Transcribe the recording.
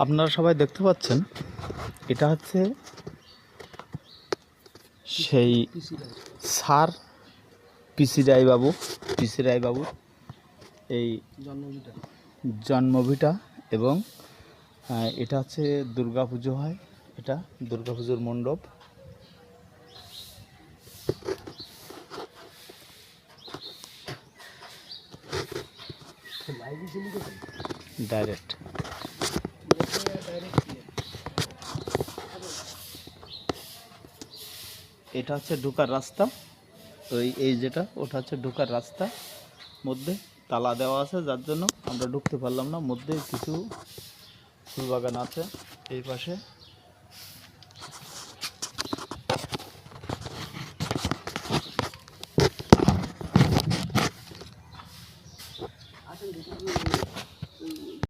আপনারা সবাই দেখতে পাচ্ছেন, এটা হচ্ছে সেই স্যার পিসি রায়বাবু এই জন্মভিটা। এবং এটা হচ্ছে দুর্গাপুজো হয়, এটা দুর্গাপুজোর মণ্ডপ। ডাইরেক্ট এটা হচ্ছে ঢোকার রাস্তা। এই যেটা ওটা হচ্ছে ঢোকার রাস্তা, মধ্যে তালা দেওয়া আছে, যার জন্য আমরা ঢুকতে পারলাম না। মধ্যে কিছু ফুল বাগান আছে এই পাশে।